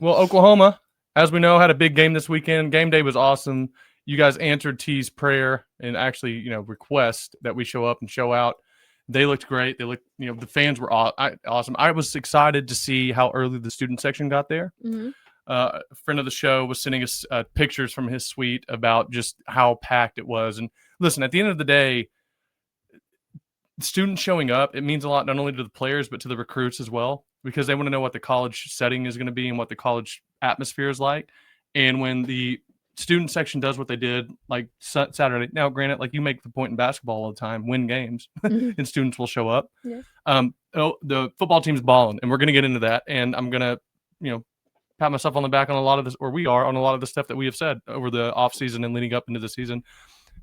Well, Oklahoma, as we know, had a big game this weekend. Game day was awesome. You guys answered T's prayer and actually, request that we show up and show out. They looked great. They looked, the fans were awesome. I was excited to see how early the student section got there. Mm-hmm. A friend of the show was sending us pictures from his suite about just how packed it was. And listen, at the end of the day, students showing up, it means a lot not only to the players, but to the recruits as well, because they want to know what the college setting is going to be and what the college atmosphere is like. And when the student section does what they did like Saturday, now granted, like you make the point in basketball all the time, win games and students will show up. Yeah. The football team's balling, and we're going to get into that. And I'm going to, pat myself on the back on a lot of this, or we are on a lot of the stuff that we have said over the off season and leading up into the season,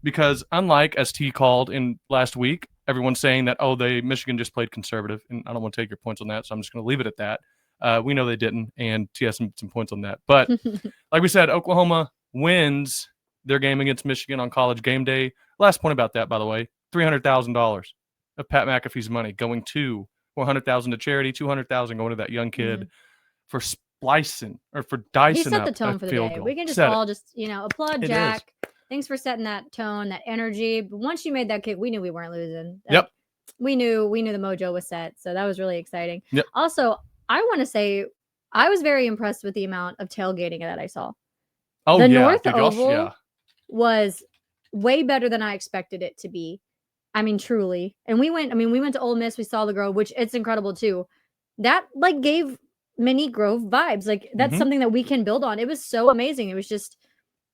because unlike as T called in last week, everyone's saying that, Michigan just played conservative, and I don't want to take your points on that, so I'm just going to leave it at that. We know they didn't, and T has some points on that. But like we said, Oklahoma wins their game against Michigan on College game day. Last point about that, by the way, $300,000 of Pat McAfee's money going to $400,000 to charity, $200,000 going to that young kid for splicing or for dicing. He set the tone for the day. We can just all applaud Jack. Thanks for setting that tone, that energy. But once you made that kick, we knew we weren't losing. Yep. We knew the mojo was set. So that was really exciting. Yep. Also, I want to say I was very impressed with the amount of tailgating that I saw. Oh, the yeah. North Oval was way better than I expected it to be. I mean, truly. And we went to Ole Miss. We saw the Grove, which it's incredible too. That gave mini Grove vibes. That's something that we can build on. It was so amazing. It was just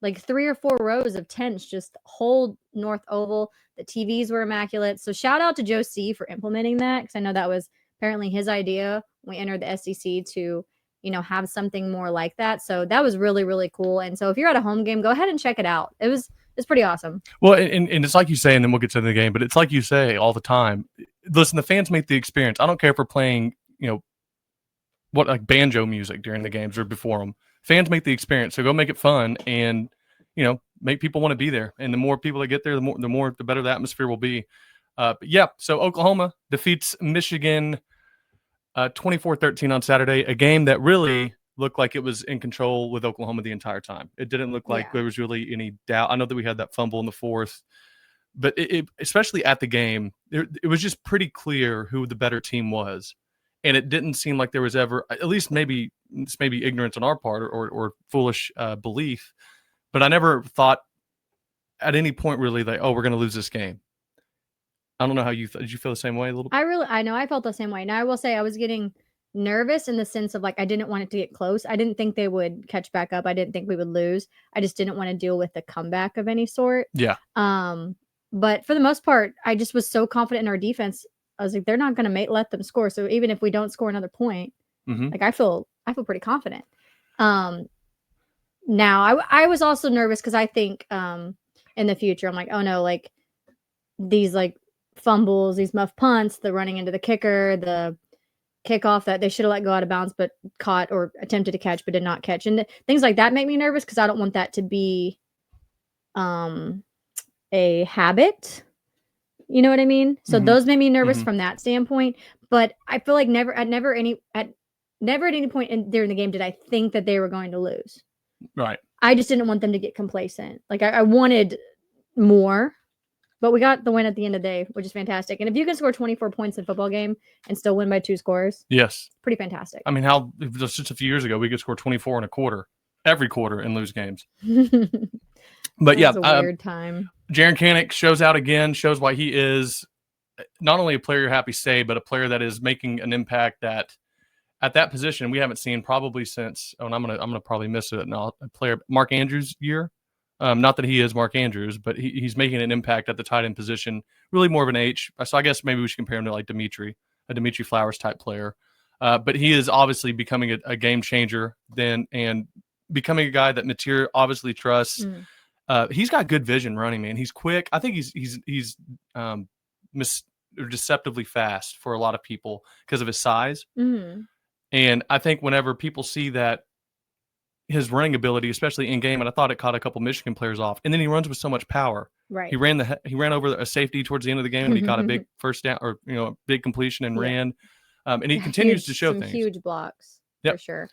3 or 4 rows of tents, just whole North Oval. The TVs were immaculate. So shout out to Joe C for implementing that, because I know that was apparently his idea when we entered the SEC to, have something more like that. So that was really, really cool. And so if you're at a home game, go ahead and check it out. It's pretty awesome. Well, and it's like you say, and then we'll get to the game, but it's like you say all the time. Listen, the fans make the experience. I don't care if we're playing, banjo music during the games or before them. Fans make the experience, so go make it fun and, make people want to be there. And the more people that get there, the better the atmosphere will be. So Oklahoma defeats Michigan 24-13 on Saturday, a game that really looked like it was in control with Oklahoma the entire time. It didn't look like there was really any doubt. I know that we had that fumble in the fourth, but it especially at the game, it was just pretty clear who the better team was. And it didn't seem like there was ever, at least maybe ignorance on our part or foolish belief, but I never thought at any point really we're going to lose this game. I don't know how did you feel the same way a little bit? I know I felt the same way. Now I will say I was getting nervous in the sense of I didn't want it to get close. I didn't think they would catch back up. I didn't think we would lose. I just didn't want to deal with the comeback of any sort. Yeah. But for the most part, I just was so confident in our defense. I was like, they're not going to let them score. So even if we don't score another point, I feel pretty confident. Now I was also nervous because I think in the future, I'm like, oh no, these fumbles, these muff punts, the running into the kicker, the kickoff that they should have let go out of bounds, but caught or attempted to catch, but did not catch. And things like that make me nervous because I don't want that to be a habit. You know what I mean? So those made me nervous from that standpoint. But I feel like never at any point during the game did I think that they were going to lose. Right. I just didn't want them to get complacent. I wanted more. But we got the win at the end of the day, which is fantastic. And if you can score 24 points in a football game and still win by 2 scores, yes, pretty fantastic. I mean, just a few years ago, we could score 24 in a quarter, every quarter, and lose games. But it was a weird time. Jaren Kanak shows out again, shows why he is not only a player you're happy to say, but a player that is making an impact that at that position we haven't seen probably since. Oh, and I'm gonna probably miss it now. A player Mark Andrews' year. Not that he is Mark Andrews, but he's making an impact at the tight end position, really more of an H. So I guess maybe we should compare him to a Dimitri Flowers type player. But he is obviously becoming a game changer and becoming a guy that Mateer obviously trusts. He's got good vision running, man. He's quick. I think he's deceptively fast for a lot of people because of his size. And I think whenever people see that, his running ability, especially in game, and I thought it caught a couple Michigan players off. And then he runs with so much power. Right. He ran over a safety towards the end of the game, and he got a big first down or big completion and ran. And he continues to show some things. Huge blocks for sure.